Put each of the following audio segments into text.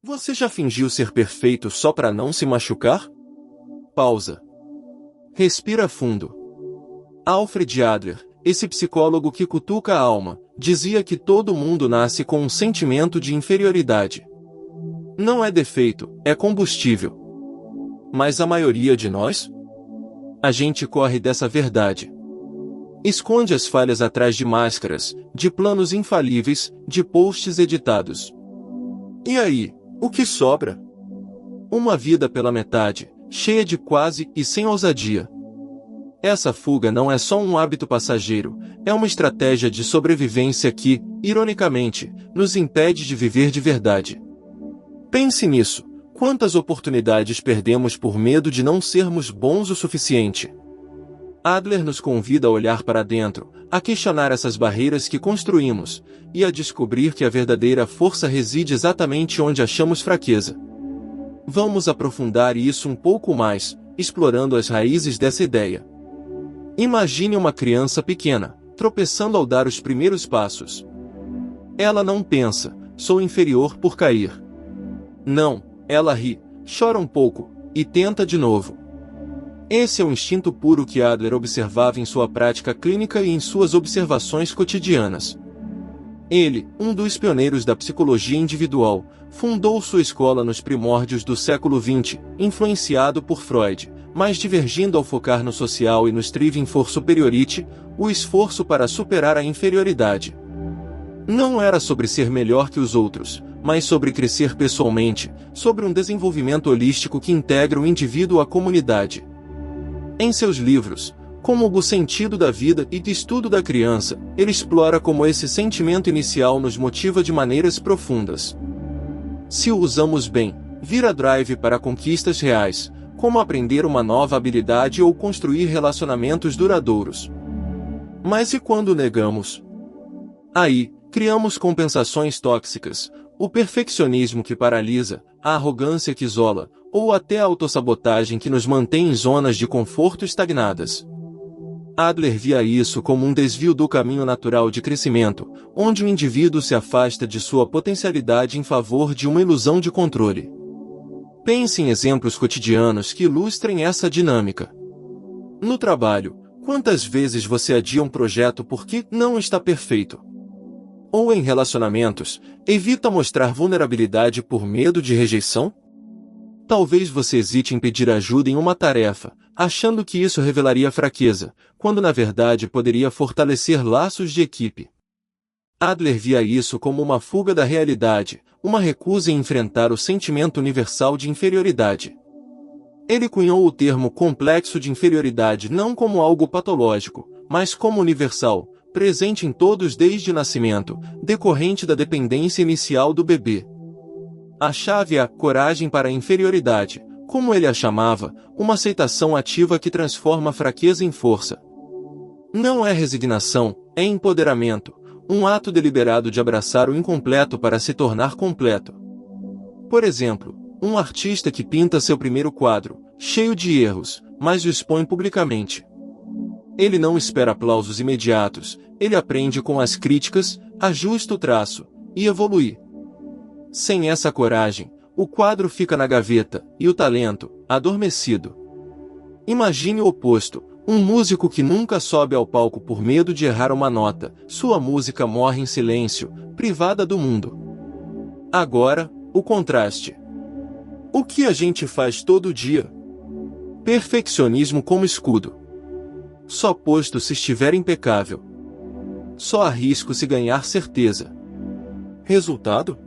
Você já fingiu ser perfeito só para não se machucar? Pausa. Respira fundo. Alfred Adler, esse psicólogo que cutuca a alma, dizia que todo mundo nasce com um sentimento de inferioridade. Não é defeito, é combustível. Mas a maioria de nós? A gente corre dessa verdade. Esconde as falhas atrás de máscaras, de planos infalíveis, de posts editados. E aí, o que sobra? Uma vida pela metade, cheia de quase e sem ousadia. Essa fuga não é só um hábito passageiro, é uma estratégia de sobrevivência que, ironicamente, nos impede de viver de verdade. Pense nisso. Quantas oportunidades perdemos por medo de não sermos bons o suficiente? Adler nos convida a olhar para dentro, a questionar essas barreiras que construímos, e a descobrir que a verdadeira força reside exatamente onde achamos fraqueza. Vamos aprofundar isso um pouco mais, explorando as raízes dessa ideia. Imagine uma criança pequena, tropeçando ao dar os primeiros passos. Ela não pensa, sou inferior por cair. Não, ela ri, chora um pouco, e tenta de novo. Esse é o instinto puro que Adler observava em sua prática clínica e em suas observações cotidianas. Ele, um dos pioneiros da psicologia individual, fundou sua escola nos primórdios do século XX, influenciado por Freud, mas divergindo ao focar no social e no striving for superiority, o esforço para superar a inferioridade. Não era sobre ser melhor que os outros, mas sobre crescer pessoalmente, sobre um desenvolvimento holístico que integra o indivíduo à comunidade. Em seus livros, como O Sentido da Vida e Estudo da Criança, ele explora como esse sentimento inicial nos motiva de maneiras profundas. Se o usamos bem, vira drive para conquistas reais, como aprender uma nova habilidade ou construir relacionamentos duradouros. Mas e quando negamos? Aí, criamos compensações tóxicas, o perfeccionismo que paralisa, a arrogância que isola, ou até a autossabotagem que nos mantém em zonas de conforto estagnadas. Adler via isso como um desvio do caminho natural de crescimento, onde o indivíduo se afasta de sua potencialidade em favor de uma ilusão de controle. Pense em exemplos cotidianos que ilustrem essa dinâmica. No trabalho, quantas vezes você adia um projeto porque não está perfeito? Ou em relacionamentos, evita mostrar vulnerabilidade por medo de rejeição? Talvez você hesite em pedir ajuda em uma tarefa, achando que isso revelaria fraqueza, quando na verdade poderia fortalecer laços de equipe. Adler via isso como uma fuga da realidade, uma recusa em enfrentar o sentimento universal de inferioridade. Ele cunhou o termo complexo de inferioridade não como algo patológico, mas como universal, presente em todos desde o nascimento, decorrente da dependência inicial do bebê. A chave é a coragem para a inferioridade, como ele a chamava, uma aceitação ativa que transforma a fraqueza em força. Não é resignação, é empoderamento, um ato deliberado de abraçar o incompleto para se tornar completo. Por exemplo, um artista que pinta seu primeiro quadro, cheio de erros, mas o expõe publicamente. Ele não espera aplausos imediatos, ele aprende com as críticas, ajusta o traço, e evolui. Sem essa coragem, o quadro fica na gaveta, e o talento, adormecido. Imagine o oposto, um músico que nunca sobe ao palco por medo de errar uma nota, sua música morre em silêncio, privada do mundo. Agora, o contraste. O que a gente faz todo dia? Perfeccionismo como escudo. Só posto se estiver impecável. Só arrisco se ganhar certeza. Resultado?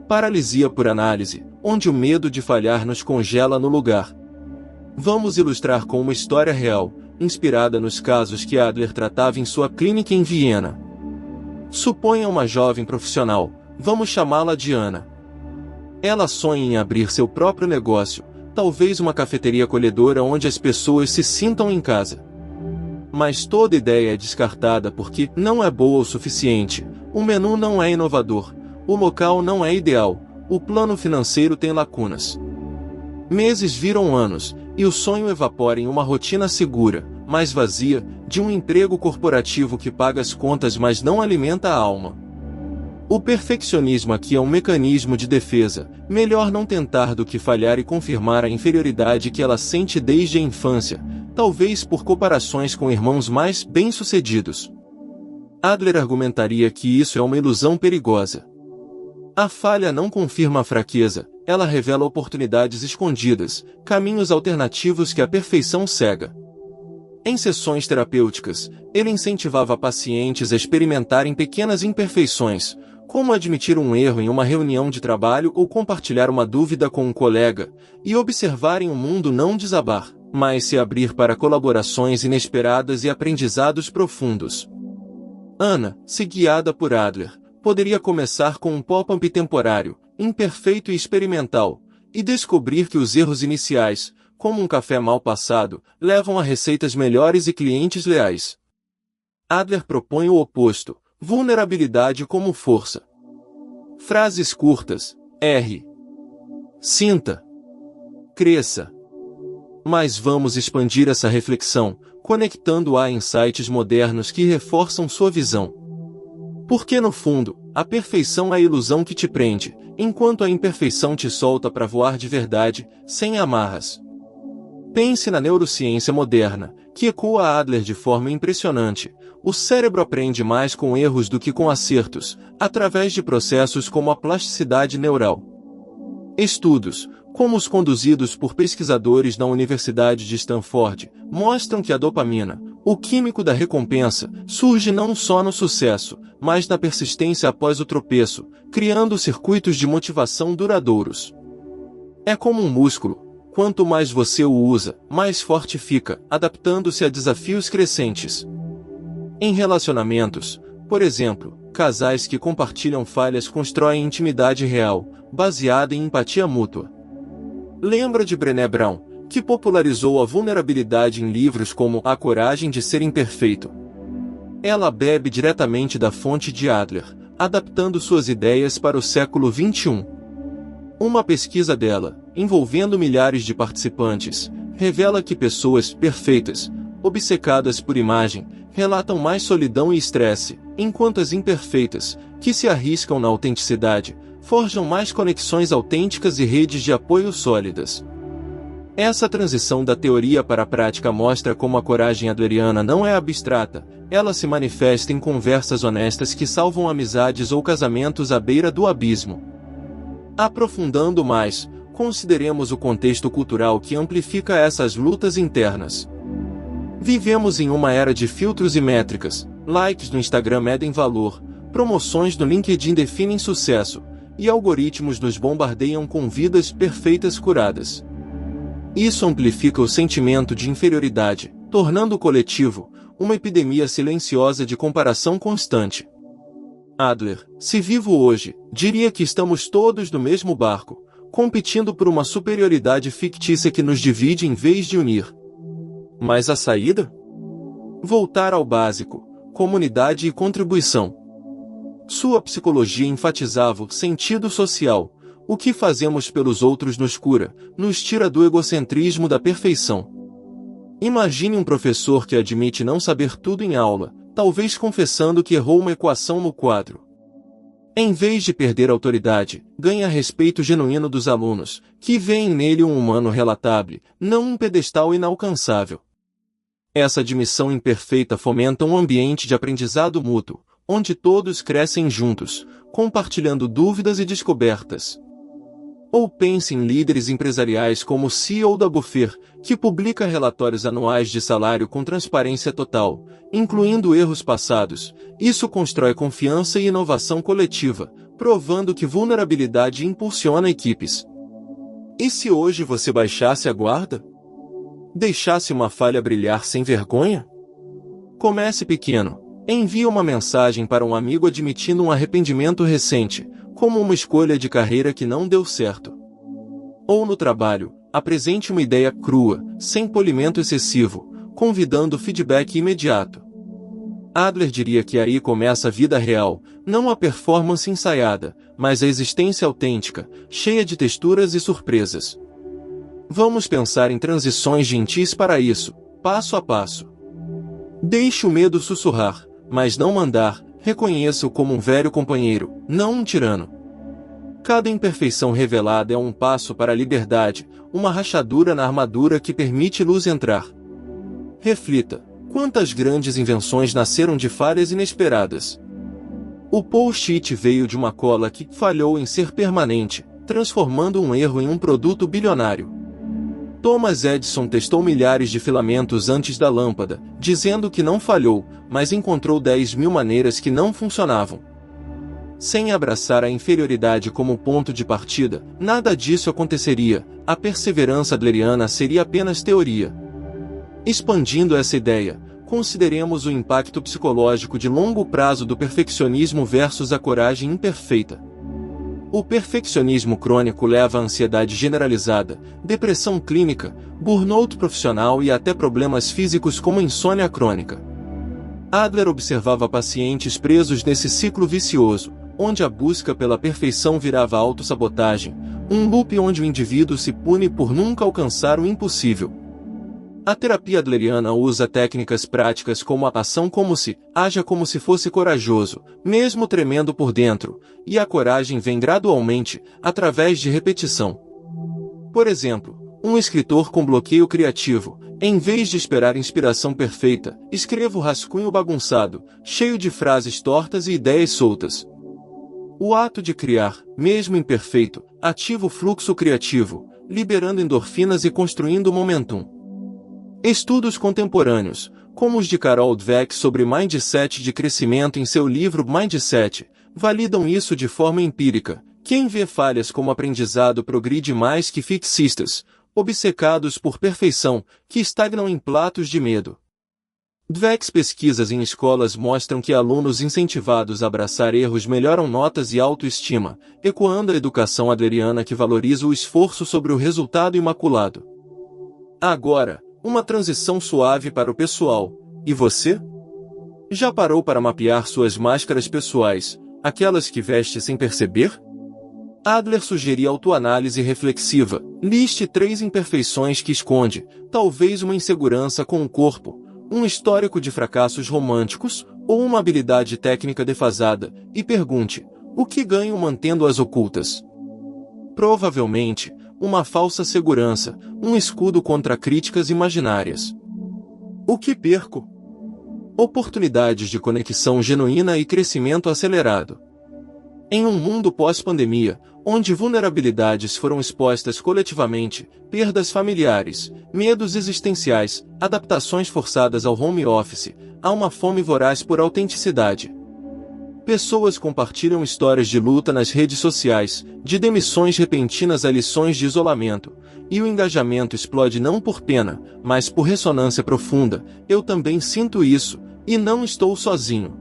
Paralisia por análise, onde o medo de falhar nos congela no lugar. Vamos ilustrar com uma história real, inspirada nos casos que Adler tratava em sua clínica em Viena. Suponha uma jovem profissional, vamos chamá-la de Ana. Ela sonha em abrir seu próprio negócio, talvez uma cafeteria acolhedora onde as pessoas se sintam em casa. Mas toda ideia é descartada porque não é boa o suficiente, o menu não é inovador, o local não é ideal, o plano financeiro tem lacunas. Meses viram anos, e o sonho evapora em uma rotina segura, mas vazia, de um emprego corporativo que paga as contas mas não alimenta a alma. O perfeccionismo aqui é um mecanismo de defesa, melhor não tentar do que falhar e confirmar a inferioridade que ela sente desde a infância, talvez por comparações com irmãos mais bem-sucedidos. Adler argumentaria que isso é uma ilusão perigosa. A falha não confirma a fraqueza, ela revela oportunidades escondidas, caminhos alternativos que a perfeição cega. Em sessões terapêuticas, ele incentivava pacientes a experimentarem pequenas imperfeições, como admitir um erro em uma reunião de trabalho ou compartilhar uma dúvida com um colega, e observarem o mundo não desabar, mas se abrir para colaborações inesperadas e aprendizados profundos. Anna, se guiada por Adler, poderia começar com um pop-up temporário, imperfeito e experimental, e descobrir que os erros iniciais, como um café mal passado, levam a receitas melhores e clientes leais. Adler propõe o oposto, vulnerabilidade como força. Frases curtas, R. Sinta. Cresça. Mas vamos expandir essa reflexão, conectando-a a insights modernos que reforçam sua visão. Porque no fundo, a perfeição é a ilusão que te prende, enquanto a imperfeição te solta para voar de verdade, sem amarras. Pense na neurociência moderna, que ecoa Adler de forma impressionante. O cérebro aprende mais com erros do que com acertos, através de processos como a plasticidade neural. Estudos, como os conduzidos por pesquisadores da Universidade de Stanford, mostram que a dopamina, o químico da recompensa, surge não só no sucesso, mas na persistência após o tropeço, criando circuitos de motivação duradouros. É como um músculo. Quanto mais você o usa, mais forte fica, adaptando-se a desafios crescentes. Em relacionamentos, por exemplo, casais que compartilham falhas constroem intimidade real, baseada em empatia mútua. Lembra de Brené Brown, que popularizou a vulnerabilidade em livros como A Coragem de Ser Imperfeito? Ela bebe diretamente da fonte de Adler, adaptando suas ideias para o século XXI. Uma pesquisa dela, envolvendo milhares de participantes, revela que pessoas perfeitas, obcecadas por imagem, relatam mais solidão e estresse, enquanto as imperfeitas, que se arriscam na autenticidade, forjam mais conexões autênticas e redes de apoio sólidas. Essa transição da teoria para a prática mostra como a coragem adleriana não é abstrata, ela se manifesta em conversas honestas que salvam amizades ou casamentos à beira do abismo. Aprofundando mais, consideremos o contexto cultural que amplifica essas lutas internas. Vivemos em uma era de filtros e métricas, likes no Instagram medem valor, promoções no LinkedIn definem sucesso, e algoritmos nos bombardeiam com vidas perfeitas curadas. Isso amplifica o sentimento de inferioridade, tornando o coletivo uma epidemia silenciosa de comparação constante. Adler, se vivo hoje, diria que estamos todos no mesmo barco, competindo por uma superioridade fictícia que nos divide em vez de unir. Mas a saída? Voltar ao básico, comunidade e contribuição. Sua psicologia enfatizava o sentido social, o que fazemos pelos outros nos cura, nos tira do egocentrismo da perfeição. Imagine um professor que admite não saber tudo em aula, talvez confessando que errou uma equação no quadro. Em vez de perder autoridade, ganha respeito genuíno dos alunos, que veem nele um humano relatável, não um pedestal inalcançável. Essa admissão imperfeita fomenta um ambiente de aprendizado mútuo, onde todos crescem juntos, compartilhando dúvidas e descobertas. Ou pense em líderes empresariais como o CEO da Buffett, que publica relatórios anuais de salário com transparência total, incluindo erros passados. Isso constrói confiança e inovação coletiva, provando que vulnerabilidade impulsiona equipes. E se hoje você baixasse a guarda? Deixasse uma falha brilhar sem vergonha? Comece pequeno. Envie uma mensagem para um amigo admitindo um arrependimento recente, como uma escolha de carreira que não deu certo. Ou no trabalho, apresente uma ideia crua, sem polimento excessivo, convidando feedback imediato. Adler diria que aí começa a vida real, não a performance ensaiada, mas a existência autêntica, cheia de texturas e surpresas. Vamos pensar em transições gentis para isso, passo a passo. Deixe o medo sussurrar, mas não mandar, Reconheça-o como um velho companheiro, não um tirano. Cada imperfeição revelada é um passo para a liberdade, uma rachadura na armadura que permite luz entrar. Reflita, quantas grandes invenções nasceram de falhas inesperadas. O post-it veio de uma cola que falhou em ser permanente, transformando um erro em um produto bilionário. Thomas Edison testou milhares de filamentos antes da lâmpada, dizendo que não falhou, mas encontrou 10.000 maneiras que não funcionavam. Sem abraçar a inferioridade como ponto de partida, nada disso aconteceria, a perseverança adleriana seria apenas teoria. Expandindo essa ideia, consideremos o impacto psicológico de longo prazo do perfeccionismo versus a coragem imperfeita. O perfeccionismo crônico leva a ansiedade generalizada, depressão clínica, burnout profissional e até problemas físicos como insônia crônica. Adler observava pacientes presos nesse ciclo vicioso, onde a busca pela perfeição virava autossabotagem, um loop onde o indivíduo se pune por nunca alcançar o impossível. A terapia adleriana usa técnicas práticas como a ação como se, haja como se fosse corajoso, mesmo tremendo por dentro, e a coragem vem gradualmente, através de repetição. Por exemplo, um escritor com bloqueio criativo, em vez de esperar inspiração perfeita, escreva o rascunho bagunçado, cheio de frases tortas e ideias soltas. O ato de criar, mesmo imperfeito, ativa o fluxo criativo, liberando endorfinas e construindo momentum. Estudos contemporâneos, como os de Carol Dweck sobre mindset de crescimento em seu livro Mindset, validam isso de forma empírica. Quem vê falhas como aprendizado progride mais que fixistas, obcecados por perfeição, que estagnam em platos de medo. Dweck's pesquisas em escolas mostram que alunos incentivados a abraçar erros melhoram notas e autoestima, ecoando a educação adleriana que valoriza o esforço sobre o resultado imaculado. Agora, uma transição suave para o pessoal. E você? Já parou para mapear suas máscaras pessoais, aquelas que veste sem perceber? Adler sugeria autoanálise reflexiva. Liste 3 imperfeições que esconde, talvez uma insegurança com o corpo, um histórico de fracassos românticos, ou uma habilidade técnica defasada, e pergunte, o que ganho mantendo-as ocultas? Provavelmente, uma falsa segurança, um escudo contra críticas imaginárias. O que perco? Oportunidades de conexão genuína e crescimento acelerado. Em um mundo pós-pandemia, onde vulnerabilidades foram expostas coletivamente, perdas familiares, medos existenciais, adaptações forçadas ao home office, há uma fome voraz por autenticidade. Pessoas compartilham histórias de luta nas redes sociais, de demissões repentinas a lições de isolamento, e o engajamento explode não por pena, mas por ressonância profunda. Eu também sinto isso, e não estou sozinho.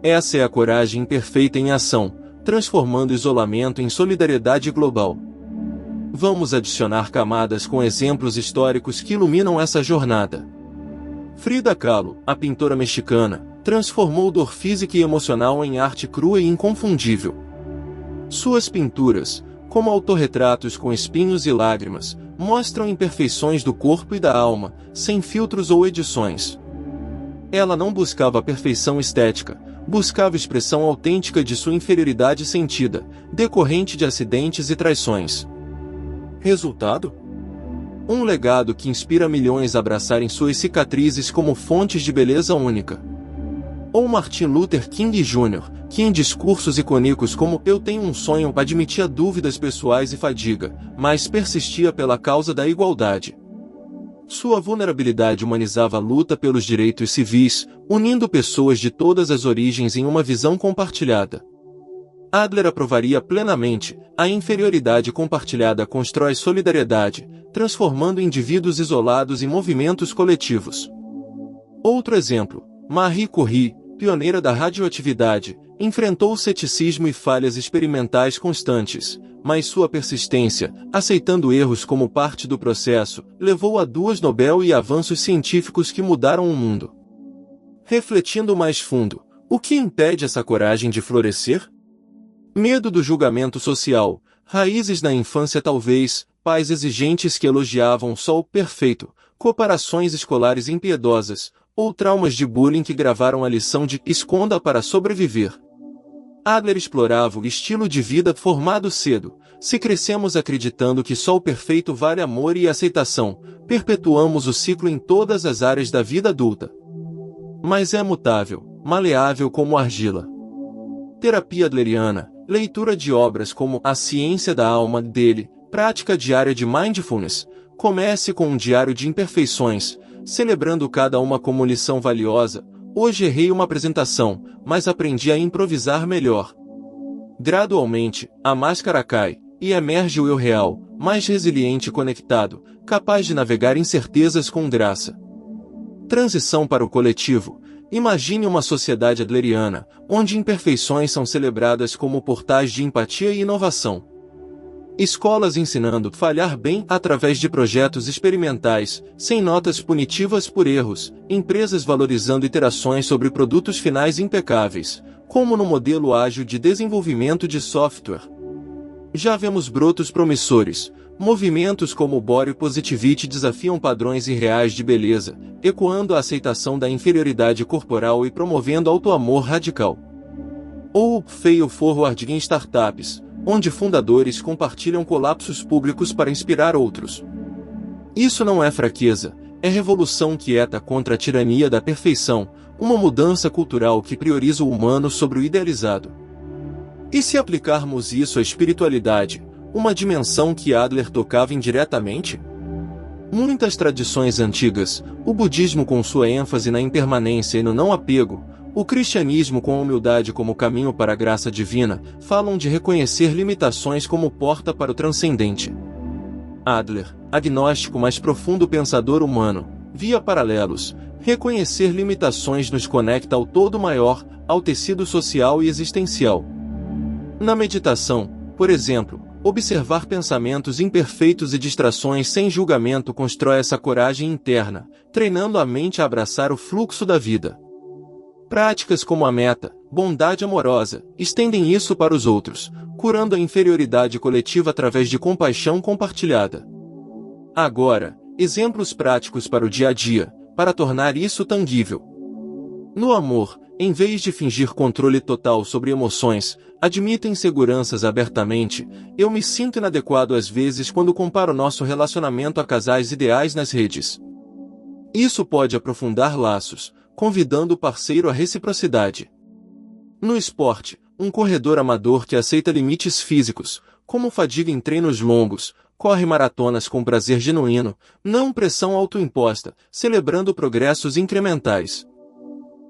Essa é a coragem imperfeita em ação, transformando isolamento em solidariedade global. Vamos adicionar camadas com exemplos históricos que iluminam essa jornada. Frida Kahlo, a pintora mexicana, transformou dor física e emocional em arte crua e inconfundível. Suas pinturas, como autorretratos com espinhos e lágrimas, mostram imperfeições do corpo e da alma, sem filtros ou edições. Ela não buscava a perfeição estética, buscava expressão autêntica de sua inferioridade sentida, decorrente de acidentes e traições. Resultado? Um legado que inspira milhões a abraçarem suas cicatrizes como fontes de beleza única. Ou Martin Luther King Jr., que em discursos icônicos como "Eu tenho um sonho" admitia dúvidas pessoais e fadiga, mas persistia pela causa da igualdade. Sua vulnerabilidade humanizava a luta pelos direitos civis, unindo pessoas de todas as origens em uma visão compartilhada. Adler aprovaria plenamente, a inferioridade compartilhada constrói solidariedade, transformando indivíduos isolados em movimentos coletivos. Outro exemplo, Marie Curie, pioneira da radioatividade, enfrentou ceticismo e falhas experimentais constantes, mas sua persistência, aceitando erros como parte do processo, levou a 2 Nobel e avanços científicos que mudaram o mundo. Refletindo mais fundo, o que impede essa coragem de florescer? Medo do julgamento social, raízes na infância talvez, pais exigentes que elogiavam só o perfeito, comparações escolares impiedosas, ou traumas de bullying que gravaram a lição de esconda para sobreviver. Adler explorava o estilo de vida formado cedo. Se crescemos acreditando que só o perfeito vale amor e aceitação, perpetuamos o ciclo em todas as áreas da vida adulta. Mas é mutável, maleável como argila. Terapia adleriana, leitura de obras como A Ciência da Alma dele, prática diária de mindfulness. Comece com um diário de imperfeições, celebrando cada uma como lição valiosa. Hoje errei uma apresentação, mas aprendi a improvisar melhor. Gradualmente, a máscara cai, e emerge o eu real, mais resiliente e conectado, capaz de navegar incertezas com graça. Transição para o coletivo. Imagine uma sociedade adleriana, onde imperfeições são celebradas como portais de empatia e inovação. Escolas ensinando a falhar bem através de projetos experimentais, sem notas punitivas por erros, empresas valorizando iterações sobre produtos finais impecáveis, como no modelo ágil de desenvolvimento de software. Já vemos brotos promissores. Movimentos como o Body Positivity desafiam padrões irreais de beleza, ecoando a aceitação da inferioridade corporal e promovendo autoamor radical. Ou Fail Forward em startups, onde fundadores compartilham colapsos públicos para inspirar outros. Isso não é fraqueza, é revolução quieta contra a tirania da perfeição, uma mudança cultural que prioriza o humano sobre o idealizado. E se aplicarmos isso à espiritualidade, uma dimensão que Adler tocava indiretamente? Muitas tradições antigas, o budismo com sua ênfase na impermanência e no não apego, o cristianismo com a humildade como caminho para a graça divina, falam de reconhecer limitações como porta para o transcendente. Adler, agnóstico mas profundo pensador humano, via paralelos. Reconhecer limitações nos conecta ao todo maior, ao tecido social e existencial. Na meditação, por exemplo, observar pensamentos imperfeitos e distrações sem julgamento constrói essa coragem interna, treinando a mente a abraçar o fluxo da vida. Práticas como a meta, bondade amorosa, estendem isso para os outros, curando a inferioridade coletiva através de compaixão compartilhada. Agora, exemplos práticos para o dia a dia, para tornar isso tangível. No amor, em vez de fingir controle total sobre emoções, admita inseguranças abertamente. Eu me sinto inadequado às vezes quando comparo nosso relacionamento a casais ideais nas redes. Isso pode aprofundar laços, convidando o parceiro à reciprocidade. No esporte, um corredor amador que aceita limites físicos, como fadiga em treinos longos, corre maratonas com prazer genuíno, não pressão autoimposta, celebrando progressos incrementais.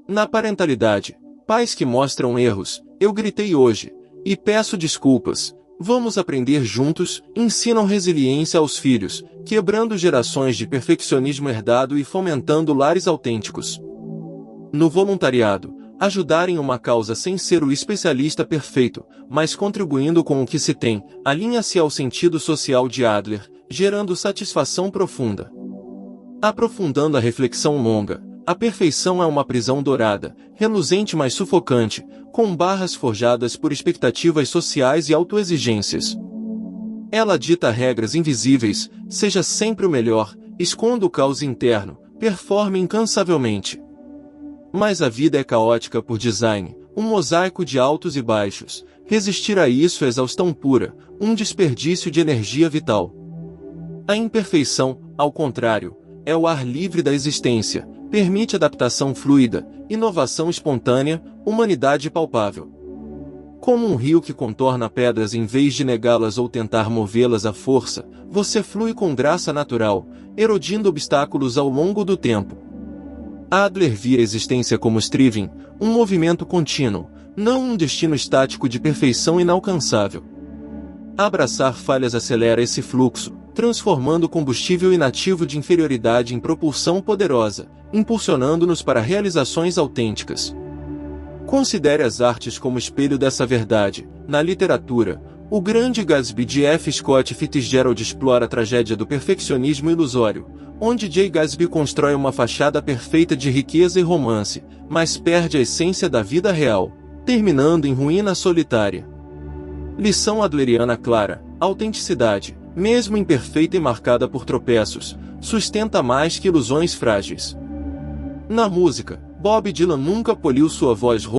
Na parentalidade, pais que mostram erros, eu gritei hoje, e peço desculpas, vamos aprender juntos, ensinam resiliência aos filhos, quebrando gerações de perfeccionismo herdado e fomentando lares autênticos. No voluntariado, ajudar em uma causa sem ser o especialista perfeito, mas contribuindo com o que se tem, alinha-se ao sentido social de Adler, gerando satisfação profunda. Aprofundando a reflexão longa, a perfeição é uma prisão dourada, reluzente mas sufocante, com barras forjadas por expectativas sociais e autoexigências. Ela dita regras invisíveis, seja sempre o melhor, esconda o caos interno, performe incansavelmente. Mas a vida é caótica por design, um mosaico de altos e baixos. Resistir a isso é exaustão pura, um desperdício de energia vital. A imperfeição, ao contrário, é o ar livre da existência, permite adaptação fluida, inovação espontânea, humanidade palpável. Como um rio que contorna pedras em vez de negá-las ou tentar movê-las à força, você flui com graça natural, erodindo obstáculos ao longo do tempo. Adler via a existência como striving, um movimento contínuo, não um destino estático de perfeição inalcançável. Abraçar falhas acelera esse fluxo, transformando o combustível inativo de inferioridade em propulsão poderosa, impulsionando-nos para realizações autênticas. Considere as artes como espelho dessa verdade. Na literatura, o Grande Gatsby de F. Scott Fitzgerald explora a tragédia do perfeccionismo ilusório, onde J. Gatsby constrói uma fachada perfeita de riqueza e romance, mas perde a essência da vida real, terminando em ruína solitária. Lição adleriana clara: autenticidade, mesmo imperfeita e marcada por tropeços, sustenta mais que ilusões frágeis. Na música, Bob Dylan nunca poliu sua voz